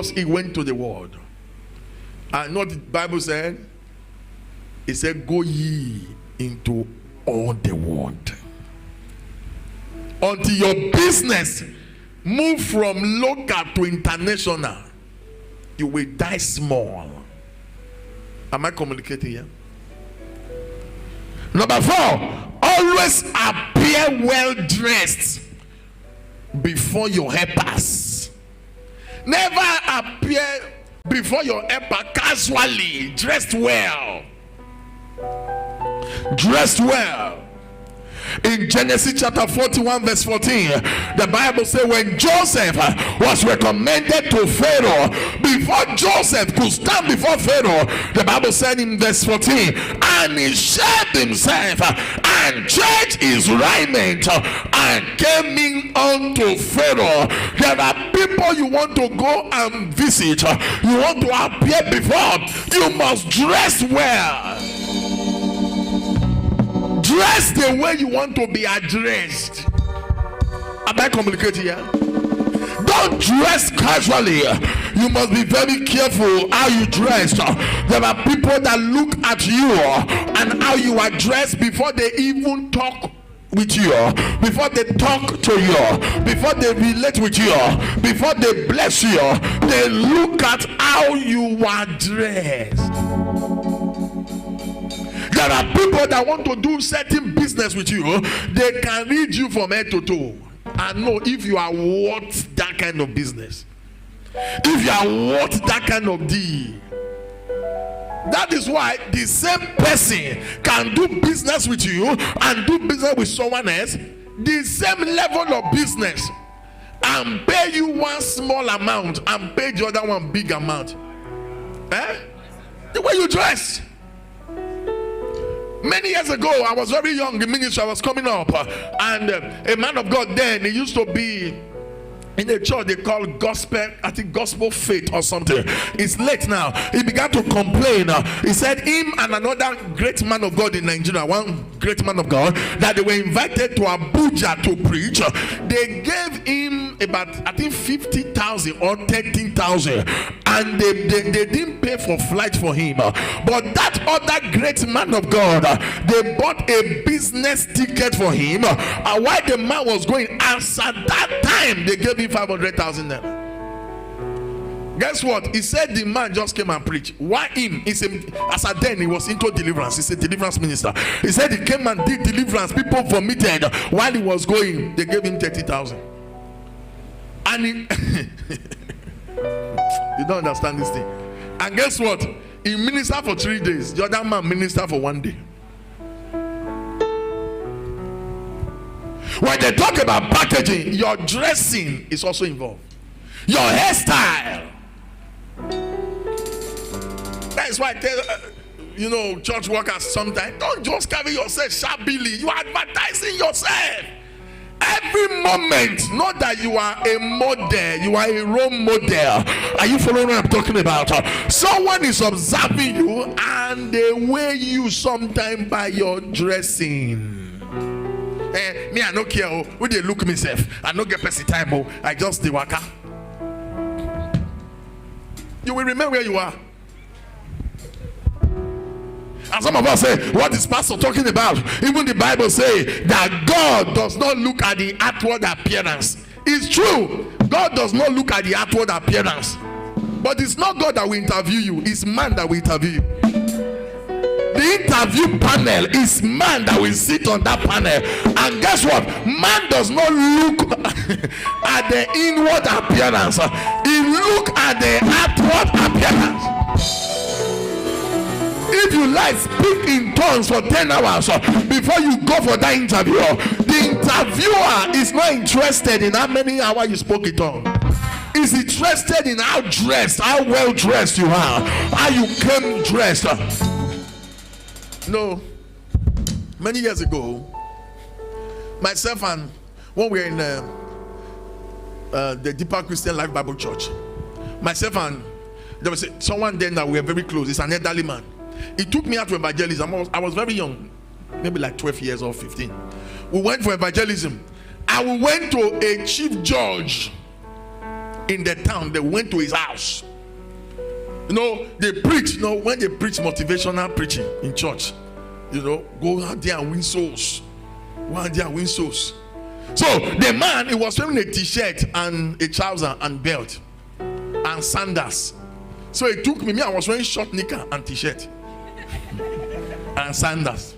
he went to the world. And what the Bible said? It said, go ye into all the world. Until your business move from local to international, you will die small. Am I communicating here? Number 4, always appear well dressed before your helpers. Never appear before your helper casually. Dressed well. Dressed well. In Genesis chapter 41 verse 14, the Bible says when Joseph was recommended to Pharaoh, before Joseph could stand before Pharaoh, the Bible said in verse 14, and he shaved himself and changed his raiment and came in unto Pharaoh. There are people you want to go and visit, you want to appear before, you must dress well. Dress the way you want to be addressed. Am I communicating here? Don't dress casually. You must be very careful how you dress. There are people that look at you and how you are dressed before they even talk with you, before they talk to you, before they relate with you, before they bless you. They look at how you are dressed. There are people that want to do certain business with you. They can read you from head to toe and know if you are worth that kind of business, if you are worth that kind of deal. That is why the same person can do business with you and do business with someone else, the same level of business, and pay you one small amount and pay the other one big amount. The way you dress. Many years ago, I was very young in ministry. I was coming up, and a man of God then, he used to be in a church they call gospel, I think gospel faith or something. It's late now. He began to complain. He said him and another great man of God in Nigeria, one great man of God, that they were invited to Abuja to preach. They gave him about, I think, 50,000 or 13,000, and they didn't pay for flight for him. But that other great man of God, they bought a business ticket for him. While the man was going, as at that time, they gave him 500,000 naira. Guess what? He said the man just came and preached. Why him? He said, as at then he was into deliverance. He's a deliverance minister. He said he came and did deliverance. People vomited while he was going. They gave him 30,000. And he you don't understand this thing. And guess what? He ministered for 3 days. The other man ministered for 1 day. When they talk about packaging, your dressing is also involved. Your hairstyle. That is why I tell church workers sometimes, don't just carry yourself shabbily. You are advertising yourself. Every moment, not that you are a model, you are a role model. Are you following what I'm talking about? Someone is observing you and they weigh you sometimes by your dressing. Me, I don't care who they look myself. I don't get pessy time. I just the waka. You will remember where you are. And some of us say, what is pastor talking about? Even the Bible say that God does not look at the outward appearance. It's true. God does not look at the outward appearance. But it's not God that will interview you. It's man that will interview you. The interview panel is man that will sit on that panel. And guess what? Man does not look at the inward appearance. He look at the outward appearance. If you like, speak in tongues for 10 hours before you go for that interview. The interviewer is not interested in how many hours you spoke in tongues. Is interested in how dressed, how well dressed you are, how you came dressed. No, many years ago, myself and when we were in the Deeper Christian Life Bible Church, myself and there was someone then that we were very close. It's an elderly man. He took me out to evangelism. I was very young, maybe like 12 years or 15. We went for evangelism, and we went to a chief judge in the town, they went to his house. You know, they preach. You know, when they preach motivational preaching in church, you know, go out there and win souls. Go out there and win souls. So the man, he was wearing a t-shirt and a trouser and belt and sandals. So it took me. I was wearing short knicker and t-shirt and sandals.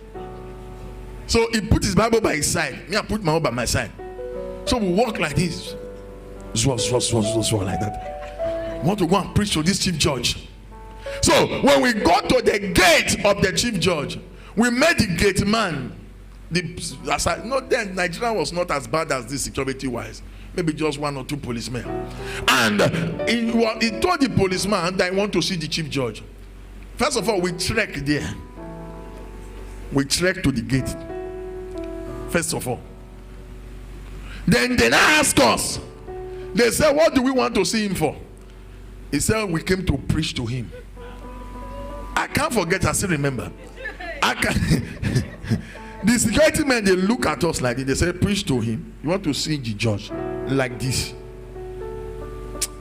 So he put his Bible by his side. Me, I put my Bible by my side. So we walk like this. Like that. We want to go and preach to this chief judge. So when we got to the gate of the chief judge, we met the gate man. Then Nigeria was not as bad as this security wise. Maybe just 1 or 2 policemen. And he told the policeman that I want to see the chief judge. First of all, we trekked there. We trekked to the gate. First of all. Then they asked us. They said, what do we want to see him for? He said, we came to preach to him. I can't forget, I still remember. The security men, they look at us like this. They say, preach to him. You want to see the judge like this.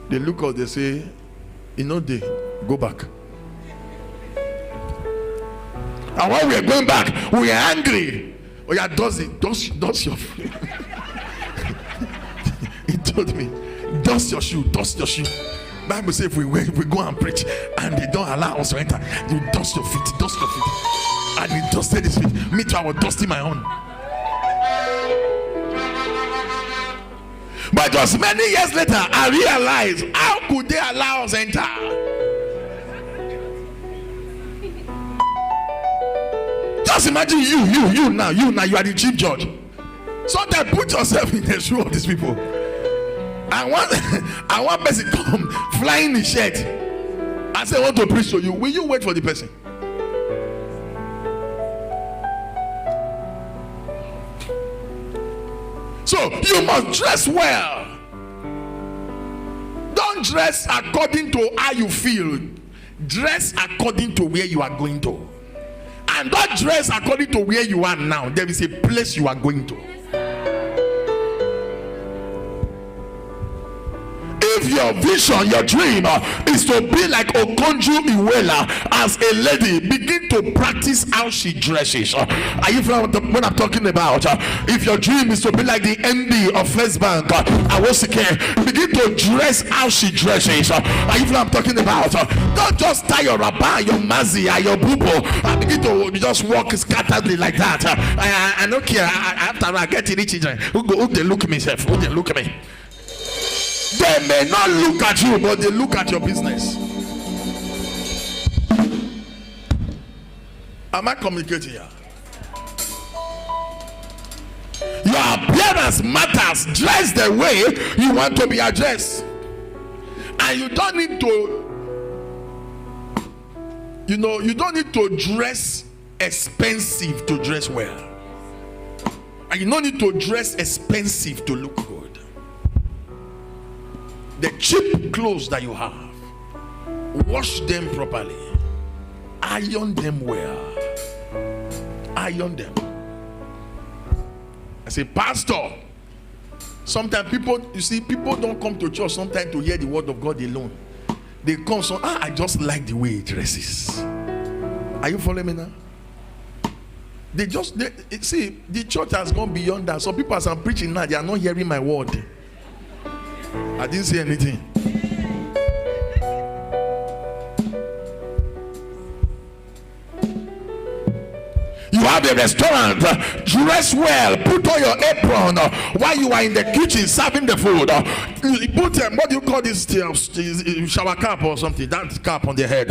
They look at us, they say, you know, they go back. And when we are going back, we are angry. Oh yeah, does your he told me, dust your shoe. Bible says if we go and preach and they don't allow us to enter, you dust your feet. And he dusted his feet. Me too, I was dusting my own. But just many years later, I realized, how could they allow us enter? Just imagine you now, you are the chief judge. Sometimes put yourself in the shoe of these people. And one person come flying the shirt and say, I want to preach to you. Will you wait for the person? So you must dress well. Don't dress according to how you feel. Dress according to where you are going to. And don't dress according to where you are now. There is a place you are going to. If your vision, your dream is to be like Okonjo Iweala as a lady, begin to practice how she dresses. Are you following what I'm talking about? If your dream is to be like the MD of First Bank, begin to dress how she dresses. Are you following what I'm talking about? Don't just tie your wrapper, your mazia, your bubo, and begin to just walk scatteredly like that. I don't care. After I get to the children, who they look at me, who they look at me. They may not look at you, but they look at your business. Am I communicating here? Your appearance matters. Dress the way you want to be addressed. And you don't need to, you don't need to dress expensive to dress well. And you don't need to dress expensive to look good. The cheap clothes that you have, wash them properly, iron them well, iron them. I say, Pastor, sometimes people don't come to church sometimes to hear the word of God alone. They come, I just like the way he dresses. Are you following me now? See, the church has gone beyond that. So people, as I'm preaching now, they are not hearing my word. I didn't say anything. You have a restaurant, dress well, put on your apron while you are in the kitchen serving the food. Put what do you call this shower cap or something? That cap on the head.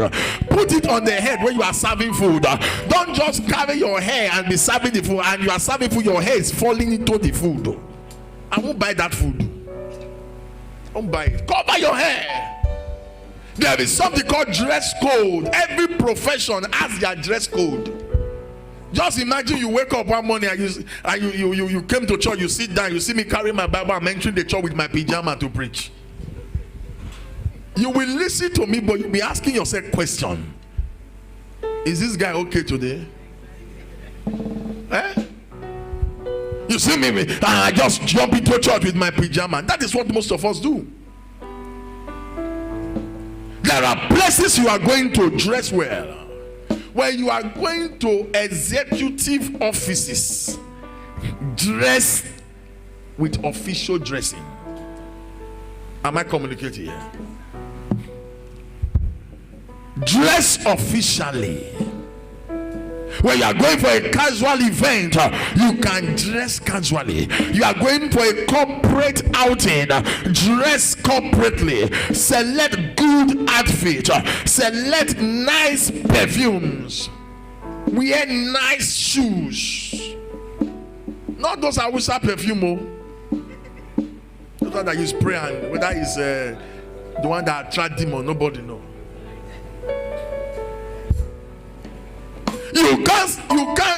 Put it on the head when you are serving food. Don't just carry your hair and be serving the food, and you are serving food, your hair is falling into the food. I won't buy that food. Don't buy it. Cover your hair. There is something called dress code. Every profession has their dress code. Just imagine you wake up one morning and you came to church, you sit down, you see me carrying my Bible, I'm entering the church with my pajama to preach. You will listen to me, but you'll be asking yourself question. Is this guy okay today? You see me, I just jump into church with my pajama. That is what most of us do. There are places you are going to dress well. When you are going to executive offices, dress with official dressing. Am I communicating here? Dress officially. When you are going for a casual event, you can dress casually. You are going for a corporate outing, dress corporately. Select good outfit. Select nice perfumes. Wear nice shoes. Not those Awusa perfume. Those that you spray, and whether it's the one that attract demon, nobody know.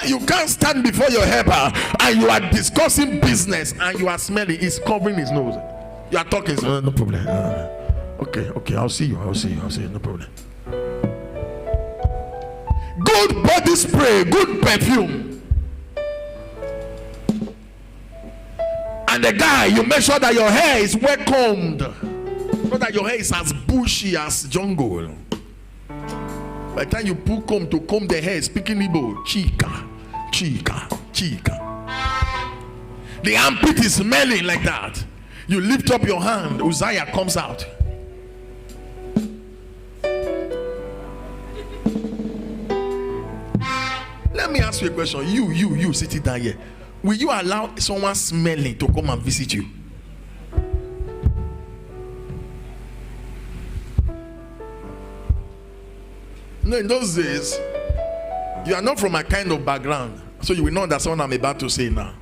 You can't stand before your helper and you are discussing business and you are smelling. He's covering his nose. You are talking. No problem. Okay. I'll see you. No problem. Good body spray, good perfume. And the guy, you make sure that your hair is well combed, not that your hair is as bushy as jungle. By the time you put comb to comb the hair, speaking Igbo, chica. The armpit is smelling like that. You lift up your hand, Uzziah comes out. Let me ask you a question. You sitting down here, will you allow someone smelling to come and visit you? No, in those days, you are not from my kind of background, so you will not understand what I'm about to say now.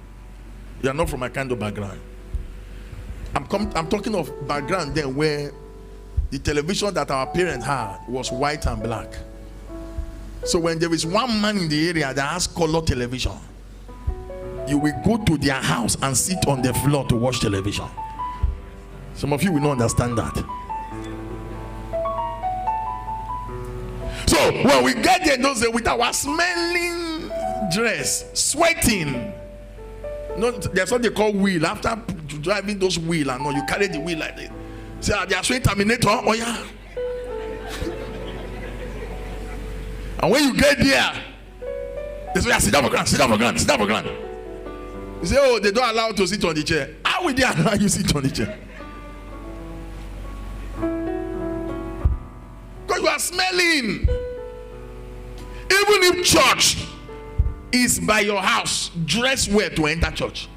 You are not from my kind of background. I'm talking of background then where the television that our parents had was white and black. So when there is one man in the area that has color television, you will go to their house and sit on the floor to watch television. Some of you will not understand that. So when we get there those days with our smelling dress, sweating, there's what they call wheel. After driving those wheel, and you carry the wheel like this. Say, they are showing Terminator. Oh yeah. And when you get there, they say, sit down for ground. You say, oh, they don't allow you to sit on the chair. How will they allow you to sit on the chair? Because you are smelling. Even if church is by your house, dress well to enter church.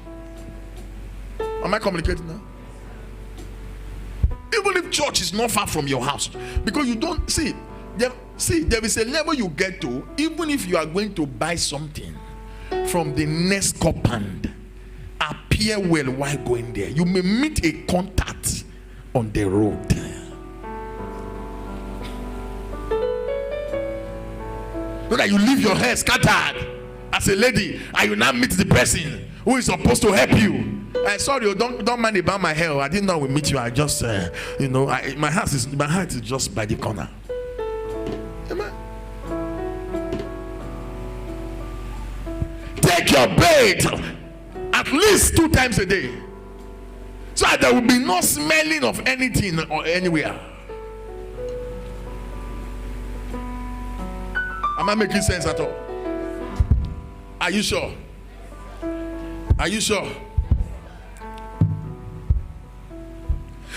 Am I communicating now? Even if church is not far from your house, because you don't see, there is a level you get to. Even if you are going to buy something from the next compound, appear well while going there. You may meet a contact on the road. So that you leave your hair scattered as a lady and you now meet the person who is supposed to help you. Sorry, don't mind about my hair. I didn't know we meet you. I just my heart is just by the corner. Amen. Take your bath at least 2 times a day, so that there will be no smelling of anything or anywhere. Am I making sense at all? Are you sure? Are you sure?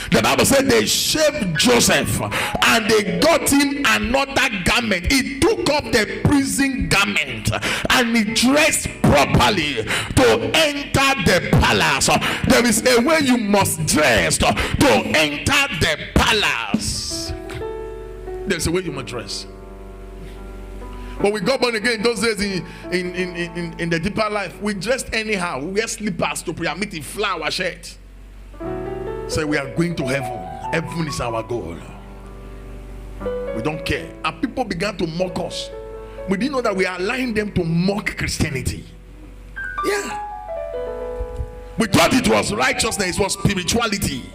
The Bible said they shaved Joseph and they got him another garment. He took off the prison garment and he dressed properly to enter the palace. There is a way you must dress to enter the palace. There's a way you must dress. When we got born again those days in the deeper life, we dressed anyhow. We wear slippers to prayer meeting, flower shirt. Say we are going to heaven. Heaven is our goal. We don't care. And people began to mock us. We didn't know that we are allowing them to mock Christianity. Yeah. We thought it was righteousness, it was spirituality.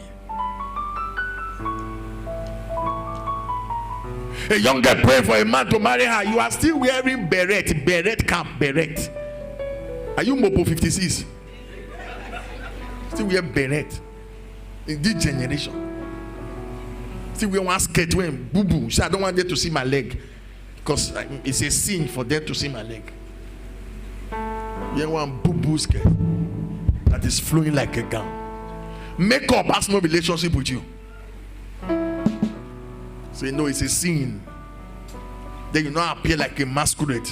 A young girl praying for a man to marry her. You are still wearing beret cap. Are you Mopo 56? Still wear beret in this generation. still wear one skirt when boo boo. So I don't want them to see my leg because it's a sin for them to see my leg. You want boo boo skirt that is flowing like a gown. Makeup has no relationship with you. So you know it's a sin. Then you not appear like a masquerade.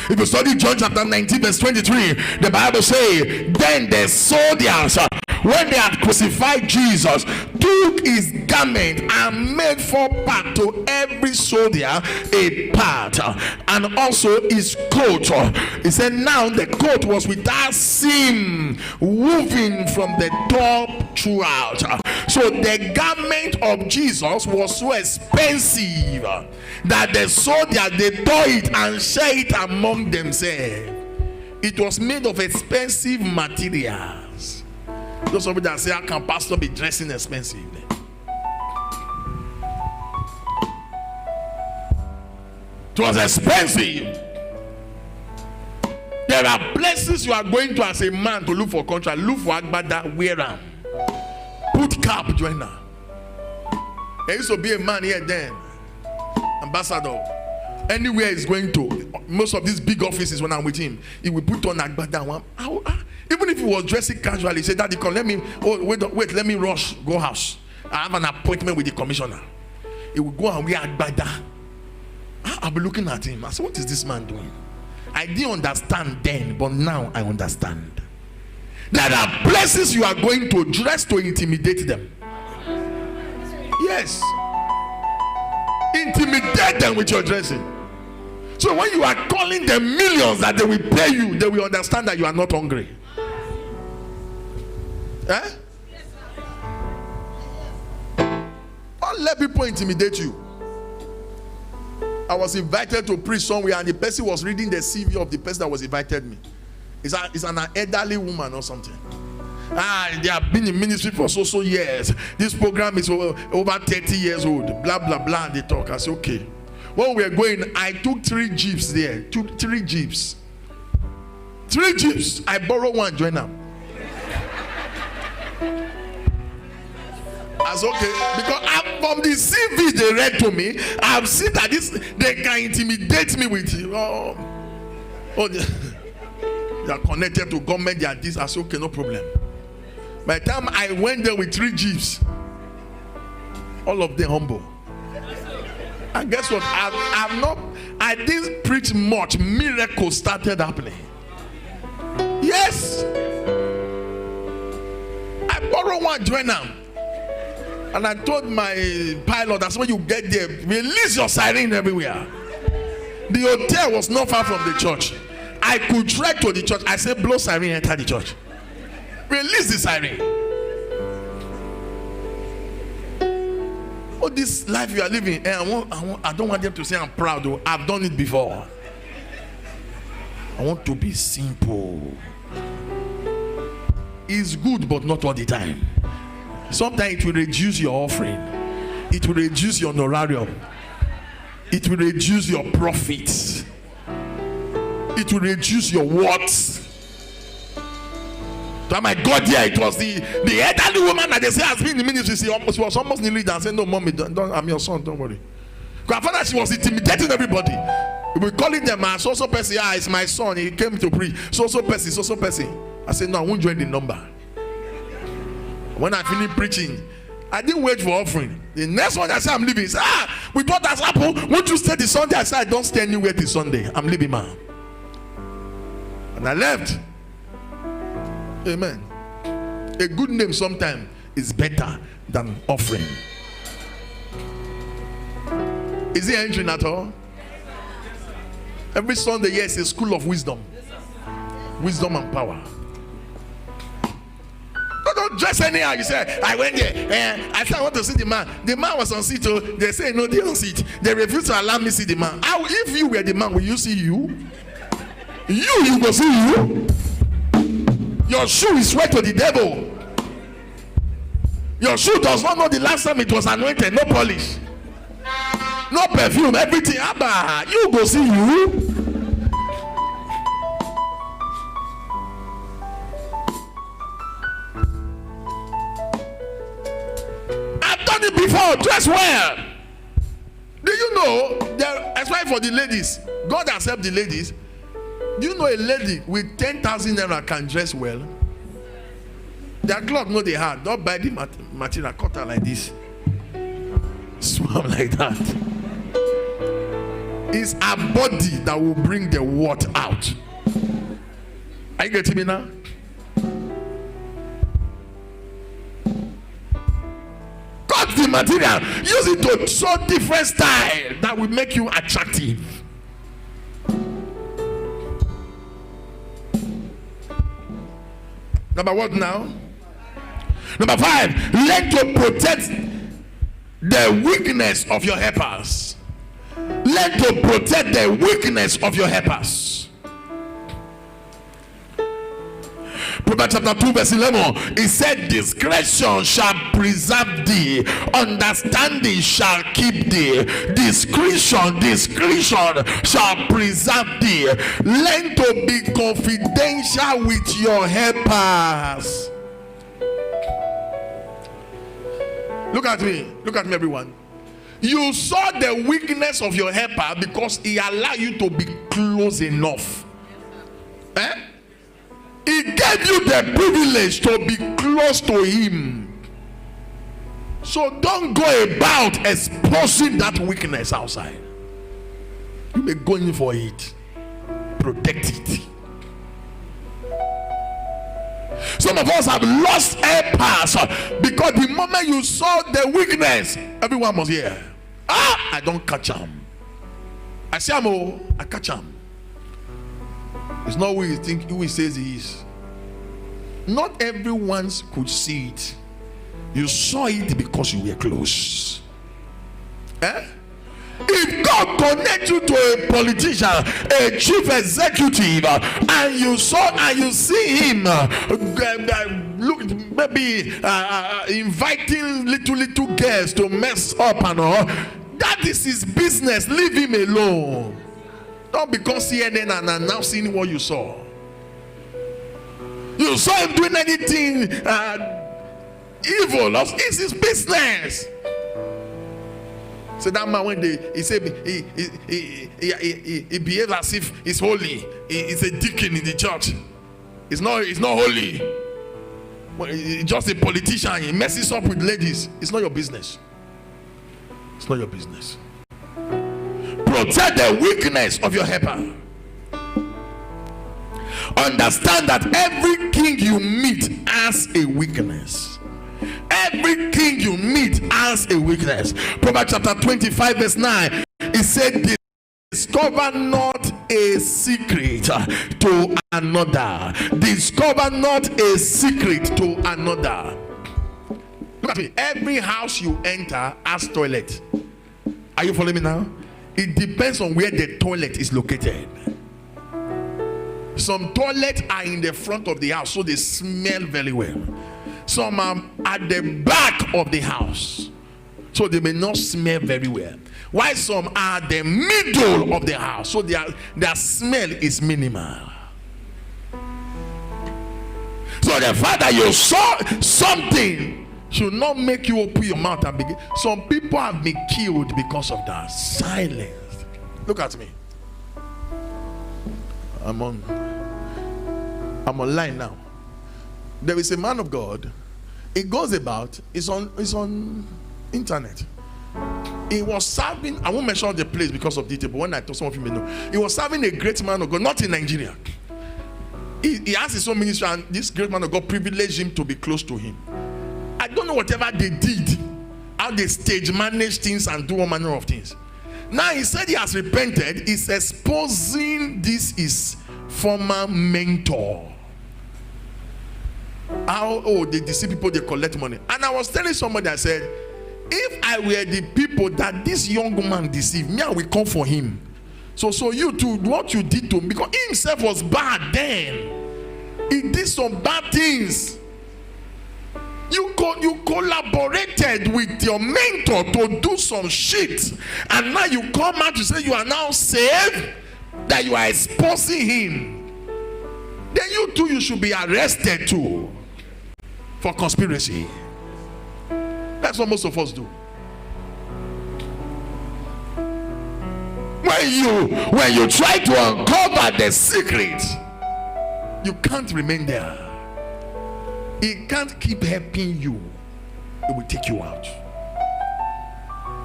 If you study John chapter 19 verse 23, the Bible says, then the soldiers, when they had crucified Jesus, took his garment and made 4 parts, to every soldier a part, and also his coat. He said, now the coat was without seam, woven from the top throughout. So the garment of Jesus was so expensive that the soldiers, they tore it and shared it among themselves. It was made of expensive materials. Those of you that say, how can pastor be dressing expensive? It was expensive. There are places you are going to as a man to look for contract. Look for agbada, wear them. Put cap, join her. There used to be a man here then, ambassador. Anywhere he's going to, most of these big offices, when I'm with him, he will put on agbada. Even if he was dressing casually, he said, Daddy, come, let me rush, go house. I have an appointment with the commissioner. He will go and wear agbada. I'll be looking at him. I said, what is this man doing? I didn't understand then, but now I understand. There are places you are going to dress to intimidate them. Yes. Intimidate them with your dressing. So when you are calling them millions that they will pay you, they will understand that you are not hungry. Eh? Don't let people intimidate you. I was invited to preach somewhere, and the person was reading the CV of the person that was invited me. It's an elderly woman or something. They have been in ministry for so years. This program is over 30 years old. Blah blah blah. And they talk. I said, okay. When we were going, I took 3 jeeps there. 3 jeeps. 3 jeeps. I borrowed one, join them. That's okay, because from the CV they read to me, I've seen that they can intimidate me with they are connected to government, they are this. I said, okay, no problem. By the time I went there with 3 jeeps, all of them humble. And guess what? I didn't preach much. Miracles started happening. Yes. I borrowed one, join them. And I told my pilot, that's when you get there, release your siren everywhere. The hotel was not far from the church. I could trek to the church. I said, blow siren, enter the church. Release the siren. Oh, this life you are living, I don't want them to say I'm proud, though. I've done it before. I want to be simple. It's good, but not all the time. Sometimes it will reduce your offering. It will reduce your honorarium. It will reduce your profits. It will reduce your worth. So my God, yeah, it was the elderly woman that they say has been in the ministry. She was almost nearly down, saying, no, mommy, don't, I'm your son, don't worry. Because I found out she was intimidating everybody. We were calling them, so person, it's my son, he came to preach. So person. I said, no, I won't join the number. When I finished preaching, I didn't wait for offering. The next one I said, I'm leaving. He said, we thought that's happened. Won't you stay this Sunday? I said, I don't stay anywhere this Sunday. I'm leaving, man. And I left. Amen. A good name sometimes is better than offering. Is he entering at all? Every Sunday, yes, a school of wisdom. Wisdom and power. Don't dress anyhow. You say, I went there and I said I want to see the man. The man was on seat. So they say no, they don't see it. They refuse to allow me see the man. How, if you were the man, will you see you? You go see you. Your shoe is sweat to the devil. Your shoe does not know the last time it was anointed. No polish, no perfume, everything. Abba, you go see you. 4, dress well. Do you know that, especially for the ladies, God has helped the ladies. Do you know a lady with 10,000 naira can dress well? Their cloth no they hard. Don't buy the material, cut her like this, swam like that. It's a body that will bring the word out. Are you getting me now? Cut the material, use it to show different style that will make you attractive. Number what now? Number 5, learn to protect the weakness of your helpers. Learn to protect the weakness of your helpers. Proverbs chapter 2 verse 11, it said, discretion shall preserve thee, understanding shall keep thee. Discretion shall preserve thee. Learn to be confidential with your helpers. Look at me, everyone. You saw the weakness of your helper because he allowed you to be close enough. He gave you the privilege to be close to him. So don't go about exposing that weakness outside. You may go in for it. Protect it. Some of us have lost helpers because the moment you saw the weakness, everyone must hear. I don't catch him. I say I catch him. It's not who he says he is. Not everyone could see it. You saw it because you were close. If God connects you to a politician, a chief executive, and you saw and you see him maybe inviting little girls to mess up and all, that is his business. Leave him alone. Don't become CNN and announcing what you saw. You saw him doing anything evil. It's his business. So that man, when he said he behaves as if he's holy. He's a deacon in the church. It's not holy. He's just a politician. He messes up with ladies. It's not your business. It's not your business. Protect the weakness of your helper. Understand that every king you meet has a weakness. Every king you meet has a weakness. Proverbs chapter 25 verse 9, it said, discover not a secret to another. Discover not a secret to another. Look at me. Every house you enter has toilet. Are you following me now? It depends on where the toilet is located. Some toilets are in the front of the house, so they smell very well. Some are at the back of the house, so they may not smell very well. While some are at the middle of the house, so their smell is minimal. So the fact that you saw something should not make you open your mouth and begin. Some people have been killed because of that. Silence. Look at me. I'm online now. There is a man of God. It goes about. It's on internet. He was serving. I won't mention the place because of detail, but when I told some of you may know, he was serving a great man of God, not in Nigeria. He has his own ministry, and this great man of God privileged him to be close to him. I don't know whatever they did, how they stage manage things and do all manner of things. Now he said he has repented. He's exposing this his former mentor. How they deceive people, they collect money. And I was telling somebody, I said, if I were the people that this young man deceived, me I will come for him. So you too, what you did to him, because he himself was bad then. He did some bad things. You collaborated with your mentor to do some shit, and now you come out to say you are now saved, that you are exposing him. Then you too, you should be arrested too for conspiracy. That's what most of us do. when you try to uncover the secret, you can't remain there. It can't keep helping you. It will take you out.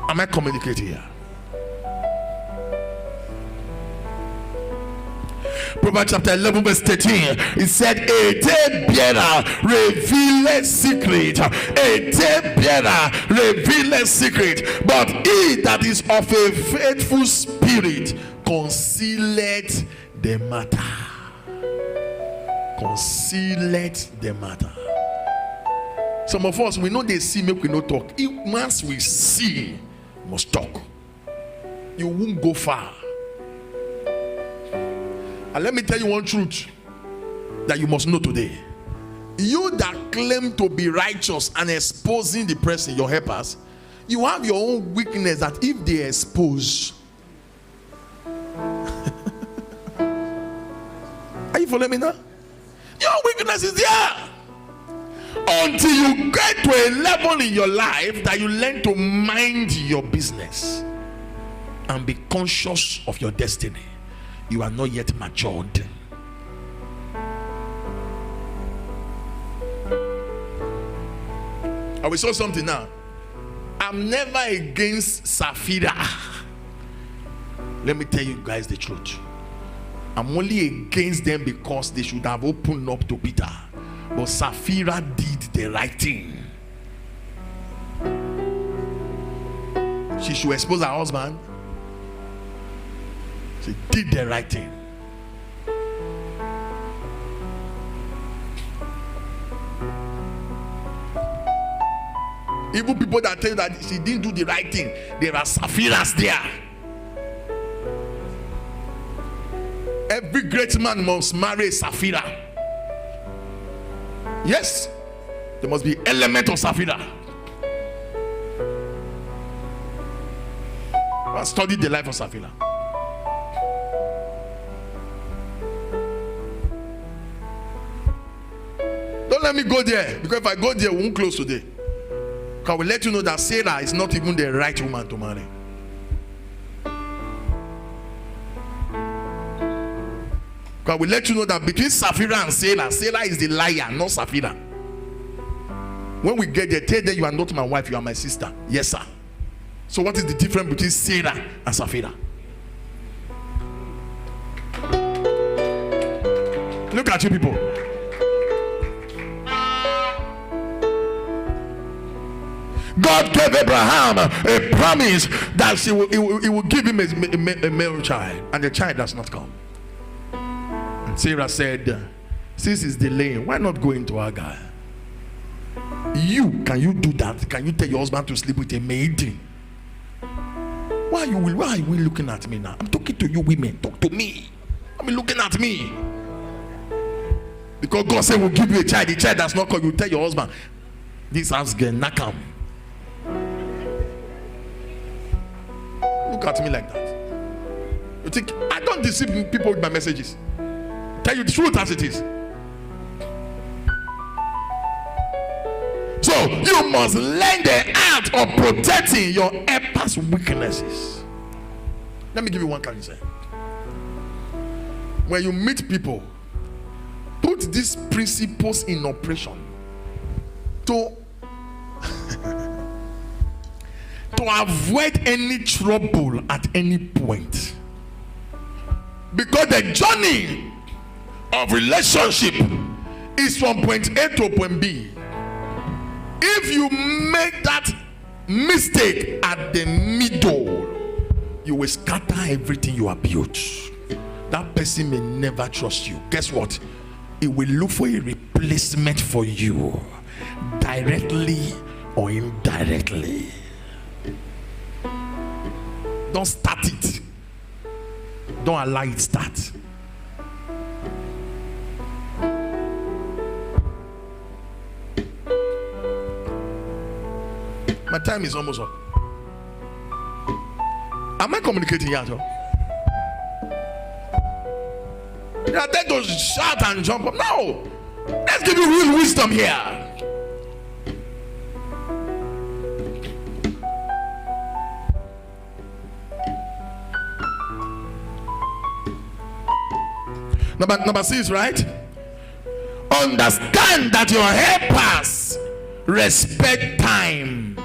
Am I communicating here? Proverbs chapter 11 verse 13, it said, a tale bearer revealeth secret, a tale bearer revealeth secret, but he that is of a faithful spirit concealeth the matter. Concealeth the matter. Some of us, we know they see, make we no talk. Once we see, we must talk. You won't go far. And let me tell you one truth that you must know today. You that claim to be righteous and exposing the person, your helpers, you have your own weakness that if they expose. Are you following me now? Your weakness is there. Until you get to a level in your life that you learn to mind your business and be conscious of your destiny, you are not yet matured. I will show something now. I'm never against Sapphira. Let me tell you guys the truth. I'm only against them because they should have opened up to Peter. But Sapphira did the right thing. She should expose her husband. She did the right thing. Even people that tell you that she didn't do the right thing, there are Sapphiras there. Every great man must marry a Sapphira. Yes, there must be element of Sapphira. I studied the life of Sapphira. Don't let me go there, because if I go there, we won't close today. Because we'll let you know that Sarah is not even the right woman to marry. Because we'll let you know that between Sapphira and Sarah, Sarah is the liar, not Sapphira. When we get there, tell them you are not my wife, you are my sister. Yes, sir. So what is the difference between Sarah and Sapphira? Look at you people. God gave Abraham a promise that he will give him a male child, and the child does not come. And Sarah said, since it's delaying, why not go into Hagar? Can you do that? Can you tell your husband to sleep with a maid? Why are you looking at me now? I'm talking to you women. Talk to me. I mean, looking at me. Because God said we'll give you a child. The child does not come. You tell your husband, this house girl, nakam. Look at me like that. You think I don't deceive people with my messages? Tell you the truth as it is. So you must learn the art of protecting your helper's weaknesses. Let me give you one counsel. When you meet people, put these principles in operation to avoid any trouble at any point. Because the journey of relationship is from point A to point B. If you make that mistake at the middle, you will scatter everything you have built. That person may never trust you. Guess what? It will look for a replacement for you, directly or indirectly. Don't start it. Don't allow it start. My time is almost up. Am I communicating here at all? You are there to shout and jump up. No. Let's give you real wisdom here. Number 6, right? Understand that your helpers respect time.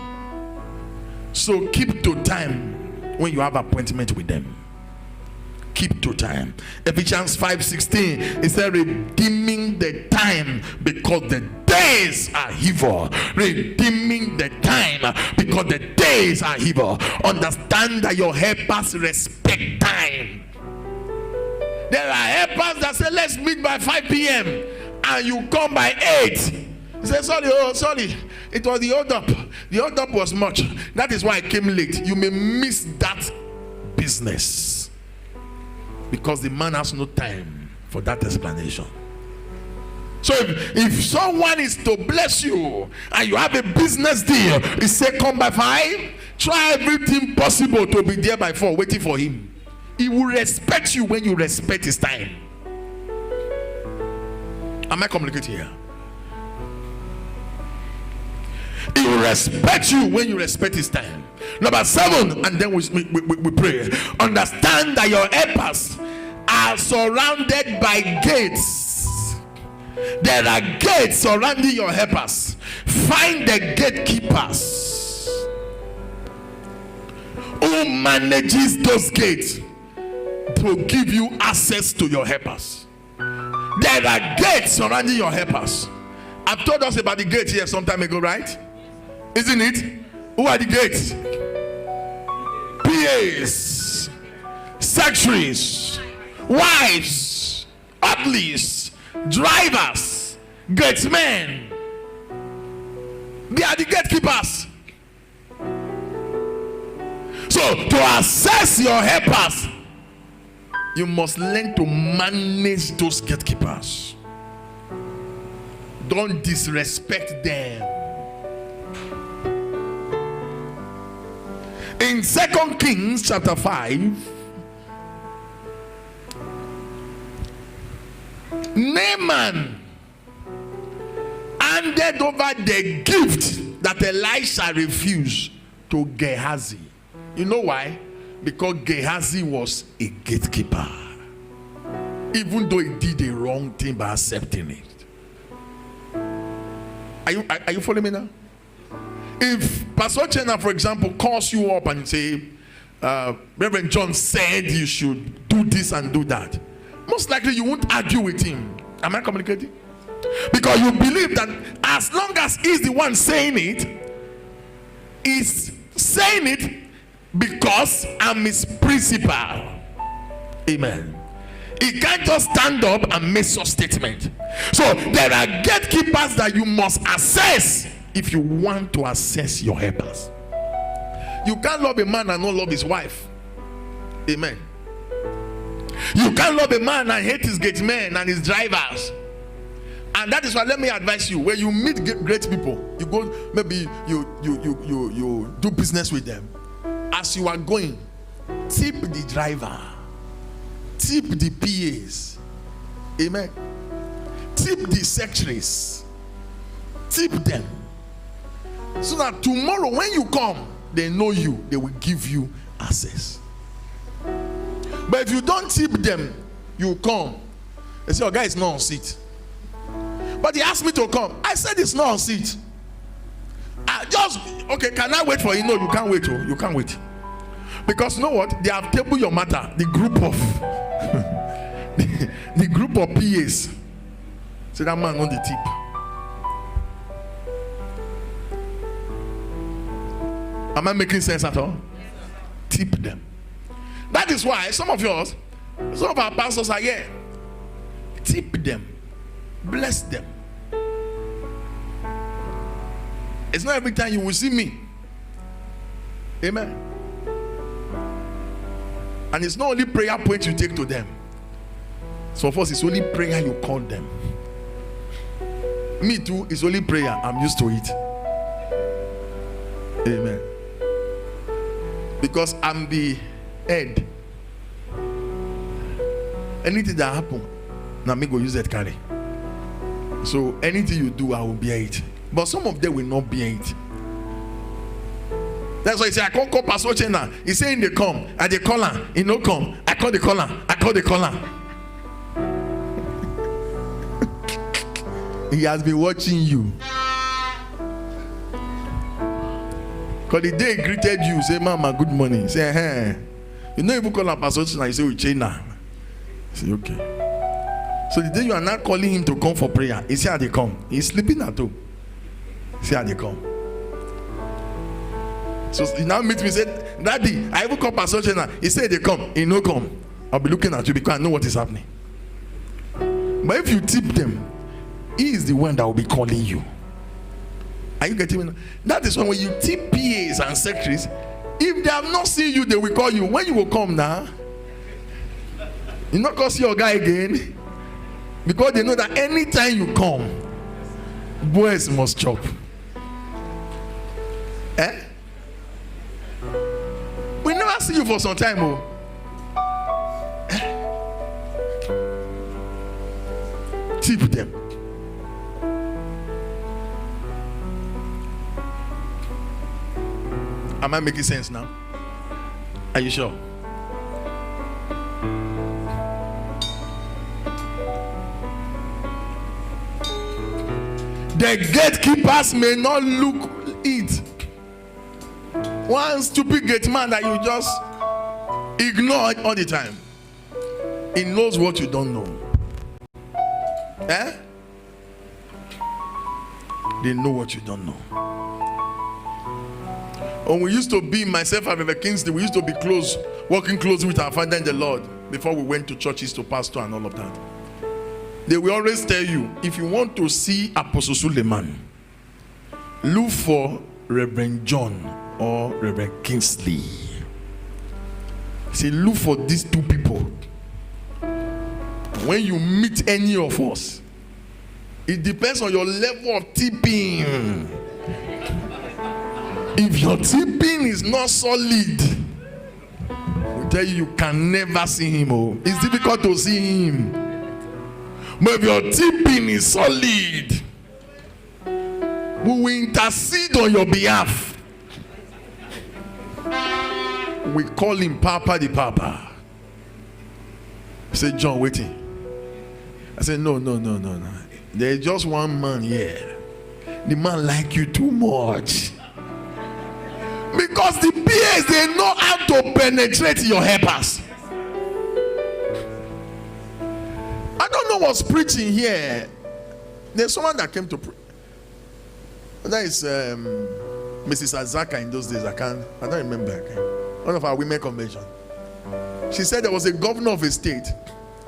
So keep to time when you have appointment with them. Keep to time. Ephesians 5:16, it said, redeeming the time because the days are evil. Redeeming the time because the days are evil. Understand that your helpers respect time. There are helpers that say, let's meet by 5 p.m. and you come by 8. You say, sorry, it was the hold up. The hold up was much. That is why I came late. You may miss that business because the man has no time for that explanation. So if someone is to bless you and you have a business deal, he say come by 5, try everything possible to be there by 4, waiting for him. He will respect you when you respect his time. Am I communicating here? He will respect you when you respect his time. Number 7, and then we pray. Understand that your helpers are surrounded by gates. There are gates surrounding your helpers. Find the gatekeepers who manages those gates to give you access to your helpers. There are gates surrounding your helpers. I've told us about the gates here some time ago, right? Isn't it? Who are the gates? PAs, secretaries, wives, uglies, drivers, gatesmen. They are the gatekeepers. So to access your helpers, you must learn to manage those gatekeepers. Don't disrespect them. In 2 Kings chapter 5, Naaman handed over the gift that Elisha refused to Gehazi. You know why? Because Gehazi was a gatekeeper, even though he did the wrong thing by accepting it. Are you following me now? If Pastor Chena, for example, calls you up and say, Reverend John said you should do this and do that, most likely you won't argue with him. Am I communicating? Because you believe that as long as he's the one saying it, he's saying it because I'm his principal. Amen. He can't just stand up and make such statement. So there are gatekeepers that you must assess if you want to assess your helpers. You can't love a man and not love his wife. Amen. You can't love a man and hate his gate men and his drivers. And that is why, let me advise you, when you meet great people, you go, maybe you do business with them. As you are going, tip the driver, tip the PAs, amen, tip the secretaries, tip them, so that tomorrow when you come, they know you, they will give you access. But if you don't tip them, you come, they say, your guy is not on seat. But he asked me to come. I said it's not on seat. Okay, can I wait for you? No, you can't wait. Oh, you can't wait. Because you know what? They have tabled your matter. The group of the group of PAs. So that man on the tip. Am I making sense at all? Tip them. That is why some of yours, some of our pastors are here. Tip them. Bless them. It's not every time you will see me. Amen. And it's not only prayer point you take to them. So for us, it's only prayer you call them. Me too, it's only prayer. I'm used to it. Amen. Because I'm the head. Anything that happen, now me go use that carry. So anything you do, I will bear it. But some of them will not bear it. That's why he say, I can't call Pastor Chena. He's saying they come, and they call her. He no come. I call the caller. I call the caller. He has been watching you. Because the day he greeted you, say, Mama, good morning. Say, hey. You know, even call a pastor, you say, we change now. Say, okay. So the day you are not calling him to come for prayer, he see how they come. He's sleeping at home. See how they come. So he now meets me, said, Daddy, I even call Pastor Chena. He said they come. He no come. I'll be looking at you because I know what is happening. But if you tip them, he is the one that will be calling you. Are you getting me? That is when you tip PAs and secretaries, if they have not seen you, they will call you. When you will come now, you not go see your guy again. Because they know that anytime you come, boys must chop. Eh? We never see you for some time. Oh. Eh? Tip them. Am I making sense now? Are you sure? The gatekeepers may not look it. One stupid gate man that you just ignore all the time. He knows what you don't know. Eh? They know what you don't know. When we used to be, myself and Reverend Kingsley, we used to be close, working close with our Father in the Lord before we went to churches to pastor and all of that. They will always tell you, if you want to see Apostle Suleiman, look for Reverend John or Reverend Kingsley. Say, look for these two people. When you meet any of us, it depends on your level of tipping. If your tipping is not solid, we tell you, you can never see him. Oh, it's difficult to see him. But if your tipping is solid, we will intercede on your behalf. We call him Papa the Papa. I said, John, waiting. I said, no. There's just one man here. The man like you too much. Because the PAs, they know how to penetrate your helpers. I don't know what's preaching here. There's someone that came to preach. That is Mrs. Azaka in those days. I don't remember. One of our women convention. She said there was a governor of a state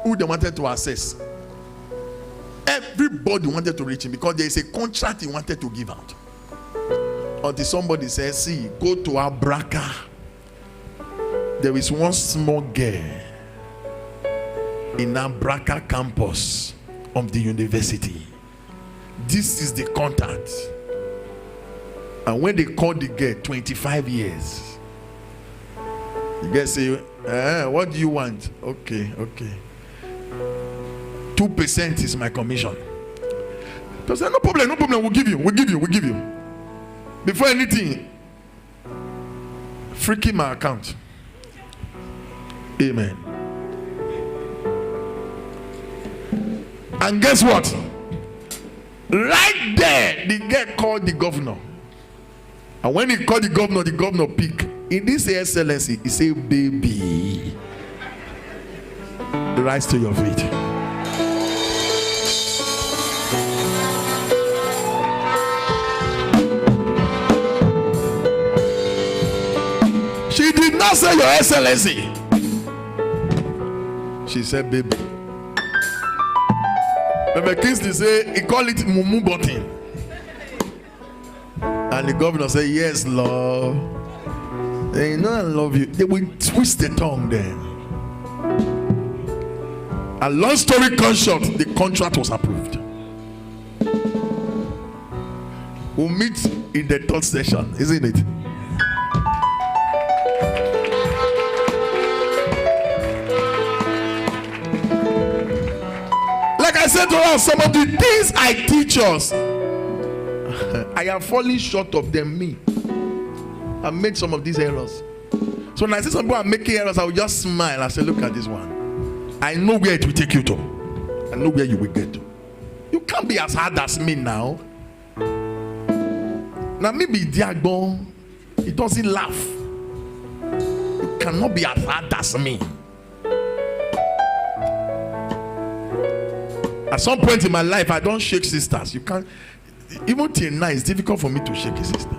who they wanted to assess. Everybody wanted to reach him because there is a contract he wanted to give out. Until somebody says, see, go to Abraka. There is one small girl in Abraka campus of the university. This is the contact. And when they call the girl, 25 years. The girl say, what do you want? Okay. 2% is my commission. They say, no problem, we'll give you. Before anything, freaking my account. Amen. And guess what? Right there, the guy called the governor. And when he called the governor picked. In this excellency, he said, baby, rise to your feet. She did not say your excellency. She said, baby. Reverend Kingsley say he call it mumu button. And the governor said, yes, Lord. They know I love you. They will twist the tongue then. A long story short, the contract was approved. We'll meet in the third session, isn't it? Like I said to us, some of the things I teach us, I am falling short of them. Me, I made some of these errors. So when I see some people are making errors, I will just smile and say, look at this one. I know where it will take you to. I know where you will get to. You can't can't be as hard as me now. Now maybe Diagbon, he doesn't laugh. You cannot be as hard as me. At some point in my life, I don't shake sisters. You can't. Even till now, it's difficult for me to shake a sister.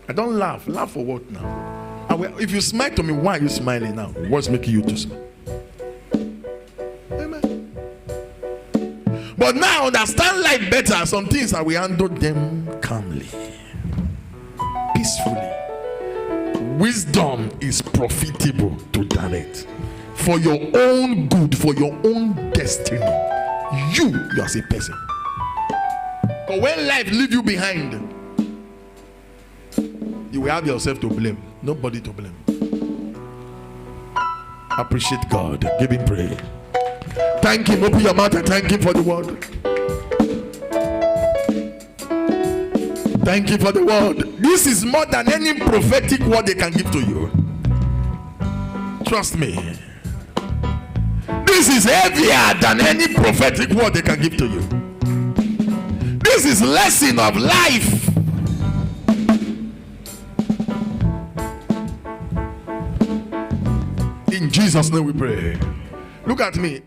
I don't laugh. Laugh for what now? If you smile to me, why are you smiling now? What's making you to smile? Amen. But now I understand life better. Some things I will handle them calmly, peacefully. Wisdom is profitable to direct for your own good, for your own destiny. You as a person. But when life leave you behind, you will have yourself to blame. Nobody to blame. Appreciate God. Give him praise. Thank him. Open your mouth and thank him for the word. Thank you for the word. This is more than any prophetic word they can give to you. Trust me. This is heavier than any prophetic word they can give to you. This is lesson of life. In Jesus' name we pray. Look at me.